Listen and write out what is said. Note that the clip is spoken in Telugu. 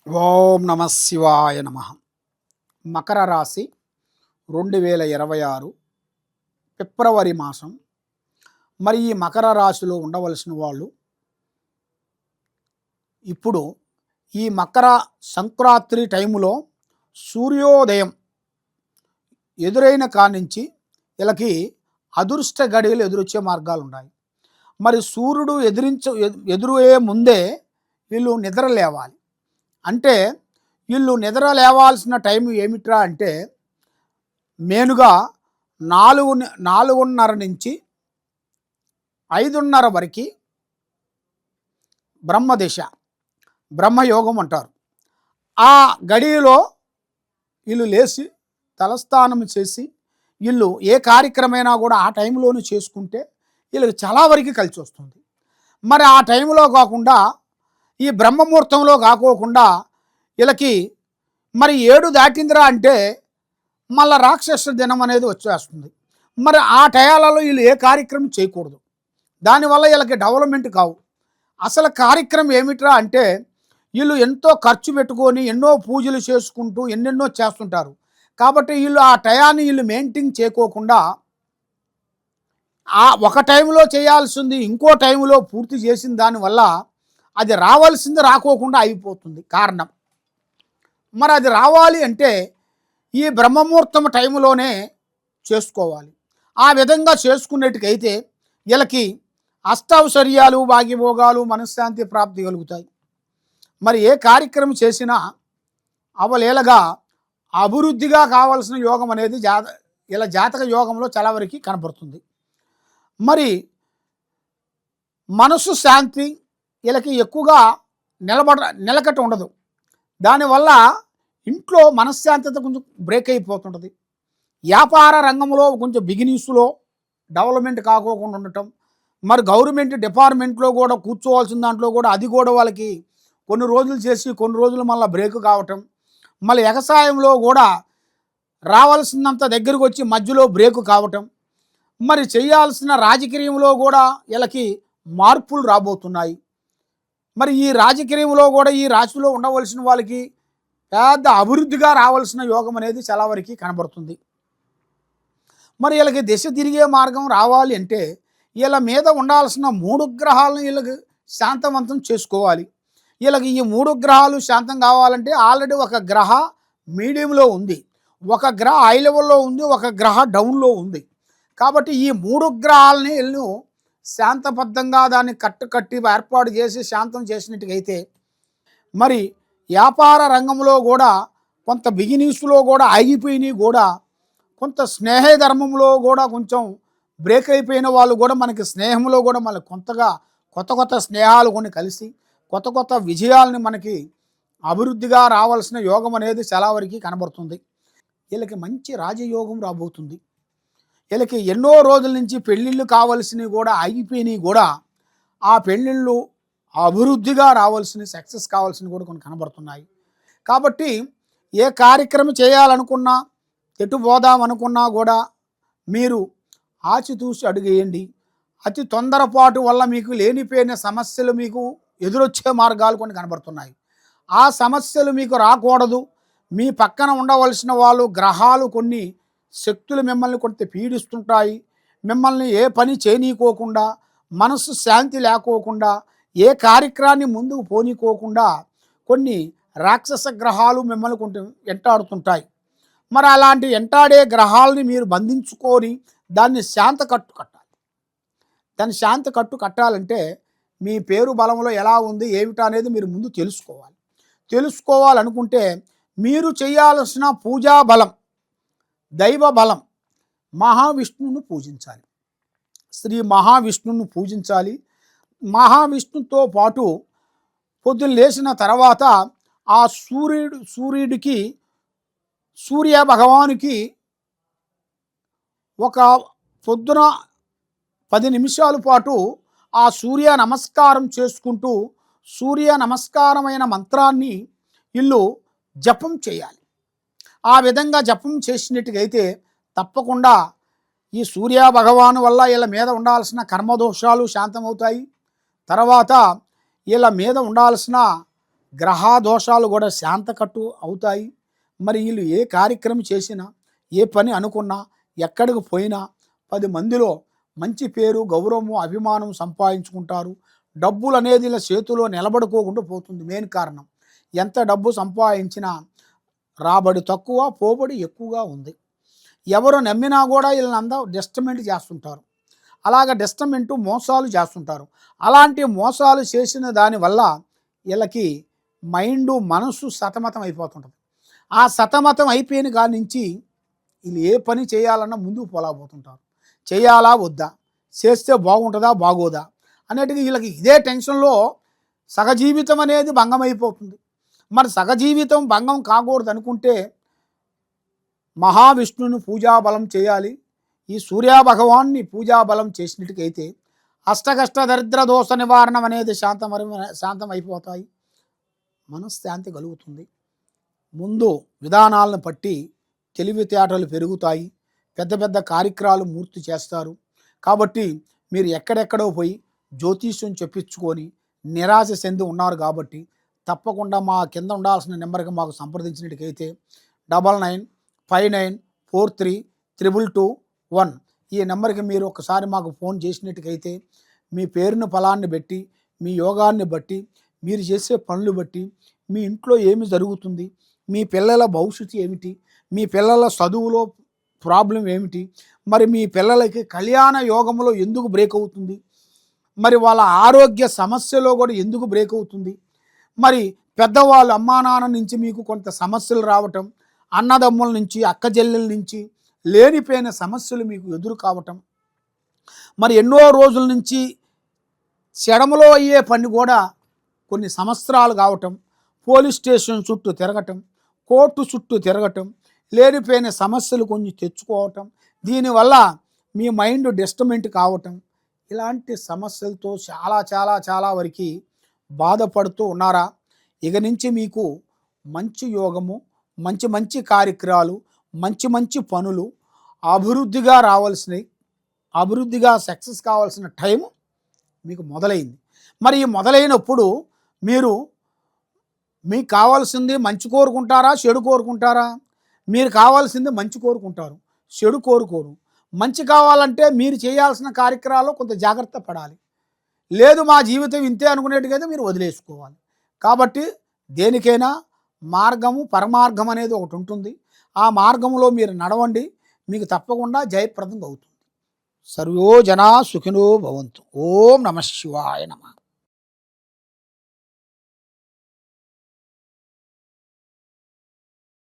ఓం నమ శివాయ నమ. మకర రాశి 2026 ఫిబ్రవరి మాసం. మరి ఈ మకర రాశిలో ఉండవలసిన వాళ్ళు ఇప్పుడు ఈ మకర సంక్రాంతి టైములో సూర్యోదయం ఎదురైన కానించి వీళ్ళకి అదృష్ట గడియలు ఎదురొచ్చే మార్గాలు ఉన్నాయి. మరి సూర్యుడు ఎదురయ్యే ముందే వీళ్ళు నిద్ర లేవాలి. అంటే వీళ్ళు నిద్ర లేవాల్సిన టైం ఏమిట్రా అంటే మేనుగా 4:30 నుంచి 5:30 వరకు బ్రహ్మదశ, బ్రహ్మయోగం అంటారు. ఆ గడియలో వీళ్ళు లేచి తలస్నానం చేసి వీళ్ళు ఏ కార్యక్రమైనా కూడా ఆ టైంలోనే చేసుకుంటే వీళ్ళకి చాలా వరకు కలిసి వస్తుంది. మరి ఆ టైంలో కాకుండా ఈ బ్రహ్మముహూర్తంలో కాకోకుండా వీళ్ళకి మరి 7 దాటిందిరా అంటే మళ్ళీ రాక్షస దినం అనేది వచ్చేస్తుంది. మరి ఆ టయాలలో వీళ్ళు ఏ కార్యక్రమం చేయకూడదు. దానివల్ల వీళ్ళకి డెవలప్మెంట్ కావు. అసలు కార్యక్రమం ఏమిట్రా అంటే వీళ్ళు ఎంతో ఖర్చు పెట్టుకొని ఎన్నో పూజలు చేసుకుంటూ ఎన్నెన్నో చేస్తుంటారు. కాబట్టి వీళ్ళు ఆ టయాన్ని వీళ్ళు మెయింటైన్ చేయకోకుండా ఆ ఒక టైంలో చేయాల్సింది ఇంకో టైంలో పూర్తి చేసిన దానివల్ల అది రావాల్సింది రాకోకుండా అయిపోతుంది కారణం. మరి అది రావాలి అంటే ఈ బ్రహ్మముహూర్తం టైంలోనే చేసుకోవాలి. ఆ విధంగా చేసుకునేట్టుకైతే వీళ్ళకి అష్టౌశ్వర్యాలు, భాగ్యభోగాలు, మనశ్శాంతి ప్రాప్తి కలుగుతాయి. మరి ఏ కార్యక్రమం చేసినా అవలేలగా అభివృద్ధిగా కావాల్సిన యోగం అనేది ఇలా జాతక యోగంలో చాలా వరకు కనపడుతుంది. మరి మనసు శాంతి వీళ్ళకి ఎక్కువగా నిలకట ఉండదు. దానివల్ల ఇంట్లో మనశ్శాంతత కొంచెం బ్రేక్ అయిపోతుంటుంది. వ్యాపార రంగంలో కొంచెం బిగినింగ్స్లో డెవలప్మెంట్ కాకోకుండా ఉండటం, మరి గవర్నమెంట్ డిపార్ట్మెంట్లో కూడా కూర్చోవాల్సిన దాంట్లో కూడా అది కూడా వాళ్ళకి కొన్ని రోజులు చేసి కొన్ని రోజులు మళ్ళీ బ్రేక్ కావటం, మళ్ళీ వ్యవసాయంలో కూడా రావాల్సినంత దగ్గరకు వచ్చి మధ్యలో బ్రేక్ కావటం, మరి చేయాల్సిన రాజకీయంలో కూడా వీళ్ళకి మార్పులు రాబోతున్నాయి. మరి ఈ రాజకీయంలో కూడా ఈ రాశిలో ఉండవలసిన వాళ్ళకి పెద్ద అభివృద్ధిగా రావాల్సిన యోగం అనేది చాలా వరకు కనబడుతుంది. మరి వీళ్ళకి దిశ తిరిగే మార్గం రావాలి అంటే వీళ్ళ మీద ఉండాల్సిన 3 గ్రహాలను వీళ్ళకి శాంతవంతం చేసుకోవాలి. వీళ్ళకి ఈ 3 గ్రహాలు శాంతం కావాలంటే ఆల్రెడీ ఒక గ్రహ మీడియంలో ఉంది, ఒక గ్రహ హై లెవెల్లో ఉంది, ఒక గ్రహ డౌన్లో ఉంది. కాబట్టి ఈ 3 గ్రహాలని వీళ్ళు శాంతబద్ధంగా దాన్ని కట్టి ఏర్పాటు చేసి శాంతం చేసినట్టుగైతే మరి వ్యాపార రంగంలో కూడా కొంత బిగినింగ్స్లో కూడా ఆగిపోయినవి కూడా కొంత స్నేహ ధర్మంలో కూడా కొంచెం బ్రేక్ అయిపోయిన వాళ్ళు కూడా మనకి స్నేహంలో కూడా మళ్ళీ కొత్త స్నేహాలు కొన్ని కలిసి కొత్త విజయాలని మనకి అభివృద్ధిగా రావాల్సిన యోగం అనేది చాలా వరకు కనబడుతుంది. వీళ్ళకి మంచి రాజయోగం రాబోతుంది. వీళ్ళకి ఎన్నో రోజుల నుంచి పెళ్ళిళ్ళు కావాల్సినవి కూడా ఆగిపోయినవి కూడా ఆ పెళ్ళిళ్ళు అభివృద్ధిగా రావాల్సిన సక్సెస్ కావాల్సినవి కూడా కొన్ని కనబడుతున్నాయి. కాబట్టి ఏ కార్యక్రమం చేయాలనుకున్నా ఎటు పోదామనుకున్నా కూడా మీరు ఆచితూచి అడుగేయండి. అతి తొందరపాటు వల్ల మీకు లేనిపోయిన సమస్యలు మీకు ఎదురొచ్చే మార్గాలు కొన్ని కనబడుతున్నాయి. ఆ సమస్యలు మీకు రాకూడదు. మీ పక్కన ఉండవలసిన వాళ్ళు గ్రహాలు కొన్ని శక్తులు మిమ్మల్ని కొంత పీడిస్తుంటాయి. మిమ్మల్ని ఏ పని చేయనీకోకుండా, మనసు శాంతి లేకోకుండా, ఏ కార్యక్రమాన్ని ముందుకు పోనీకోకుండా కొన్ని రాక్షస గ్రహాలు మిమ్మల్ని కొంచెం వెంటాడుతుంటాయి. మరి అలాంటి వెంటాడే గ్రహాలని మీరు బంధించుకొని దాన్ని శాంత కట్టు కట్టాలి. దాన్ని శాంత కట్టు కట్టాలంటే మీ పేరు బలంలో ఎలా ఉంది ఏమిటా అనేది మీరు ముందు తెలుసుకోవాలనుకుంటే మీరు చేయాల్సిన పూజా బలం, దైవ బలం మహావిష్ణువును పూజించాలి. శ్రీ మహావిష్ణువును పూజించాలి. మహావిష్ణుతో పాటు పొద్దున్న లేచిన తర్వాత ఆ సూర్యుడికి సూర్య భగవానుకి ఒక పొద్దున 10 నిమిషాల పాటు ఆ సూర్య నమస్కారం చేసుకుంటూ సూర్య నమస్కారమైన మంత్రాన్ని వీళ్ళు జపం చేయాలి. ఆ విధంగా జపం చేసినట్టుగైతే తప్పకుండా ఈ సూర్య భగవాను వల్ల వీళ్ళ మీద ఉండాల్సిన కర్మదోషాలు శాంతమవుతాయి. తర్వాత వీళ్ళ మీద ఉండాల్సిన గ్రహ దోషాలు కూడా శాంతకట్టు అవుతాయి. మరి వీళ్ళు ఏ కార్యక్రమం చేసినా, ఏ పని అనుకున్నా, ఎక్కడికి పోయినా 10 మందిలో మంచి పేరు, గౌరవము, అభిమానం సంపాదించుకుంటారు. డబ్బులు అనేది ఇలా చేతిలో నిలబడుకోకుండా పోతుంది. మెయిన్ కారణం ఎంత డబ్బు సంపాదించినా రాబడి తక్కువ, పోబడి ఎక్కువగా ఉంది. ఎవరు నమ్మినా కూడా వీళ్ళనంతా డిస్టర్మెంట్ చేస్తుంటారు. అలాగ డిస్టర్మెంటు మోసాలు చేస్తుంటారు. అలాంటి మోసాలు చేసిన దానివల్ల వీళ్ళకి మైండు, మనసు సతమతం అయిపోతుంటుంది. ఆ సతమతం అయిపోయిన కాడి నుంచి వీళ్ళు ఏ పని చేయాలన్నా ముందుకు పోలేకపోతుంటారు. చేయాలా వద్దా, చేస్తే బాగుంటుందా బాగోదా అనేటిది వీళ్ళకి ఇదే టెన్షన్లో సహజీవితం అనేది భంగం అయిపోతుంది. మరి సహజీవితం భంగం కాకూడదు అనుకుంటే మహావిష్ణువుని పూజాబలం చేయాలి. ఈ సూర్యభగవాన్ని పూజాబలం చేసినట్టుకైతే అష్టకష్ట దరిద్ర దోష నివారణం అనేది శాంతం అయిపోతాయి. మనశ్శాంతి కలుగుతుంది. ముందు విధానాలను బట్టి తెలివితేటలు పెరుగుతాయి. పెద్ద పెద్ద కార్యక్రమాలు పూర్తి చేస్తారు. కాబట్టి మీరు ఎక్కడెక్కడో పోయి జ్యోతిష్యం చెప్పించుకొని నిరాశ చెంది ఉన్నారు. కాబట్టి తప్పకుండా మా కింద ఉండాల్సిన నెంబర్కి మాకు సంప్రదించినట్టుకైతే 9959432221 ఈ నెంబర్కి మీరు ఒకసారి మాకు ఫోన్ చేసినట్టుకైతే మీ పేరును ఫలాన్ని బట్టి, మీ యోగాన్ని బట్టి, మీరు చేసే పనులు బట్టి, మీ ఇంట్లో ఏమి జరుగుతుంది, మీ పిల్లల భవిష్యత్తు ఏమిటి, మీ పిల్లల చదువులో ప్రాబ్లం ఏమిటి, మరి మీ పిల్లలకి కళ్యాణ యోగంలో ఎందుకు బ్రేక్ అవుతుంది, మరి వాళ్ళ ఆరోగ్య సమస్యలో కూడా ఎందుకు బ్రేక్ అవుతుంది, మరి పెద్దవాళ్ళు అమ్మా నాన్న నుంచి మీకు కొంత సమస్యలు రావటం, అన్నదమ్ముల నుంచి, అక్క చెల్లెల నుంచి లేనిపోయిన సమస్యలు మీకు ఎదురు కావటం, మరి ఎన్నో రోజుల నుంచి చెడమలో అయ్యే పని కూడా కొన్ని సంవత్సరాలు కావటం, పోలీస్ స్టేషన్ చుట్టూ తిరగటం, కోర్టు చుట్టూ తిరగటం, లేనిపోయిన సమస్యలు కొంచెం తెచ్చుకోవటం, దీనివల్ల మీ మైండ్ డిస్టర్బెంట్ కావటం, ఇలాంటి సమస్యలతో చాలా చాలా చాలా వరకు బాధపడుతూ ఉన్నారా? ఇక నుంచి మీకు మంచి యోగము, మంచి మంచి కార్యక్రమాలు, మంచి మంచి పనులు అభివృద్ధిగా రావాల్సినవి, అభివృద్ధిగా సక్సెస్ కావాల్సిన టైం మీకు మొదలైంది. మరి ఈ మొదలైనప్పుడు మీకు కావాల్సింది మంచి కోరుకుంటారా, చెడు కోరుకుంటారా? మీరు కావాల్సింది మంచి కోరుకుంటారు, చెడు కోరుకోరు. మంచి కావాలంటే మీరు చేయాల్సిన కార్యక్రమాల్లో కొంత జాగ్రత్త పడాలి. లేదు మా జీవితం ఇంతే అనుకునేట్టుగా మీరు వదిలేసుకోవాలి. కాబట్టి దేనికైనా మార్గము, పరమార్గం అనేది ఒకటి ఉంటుంది. ఆ మార్గంలో మీరు నడవండి, మీకు తప్పకుండా జయప్రదం అవుతుంది. సర్వో జనా సుఖినో భవంతు. ఓం నమః శివాయ నమః.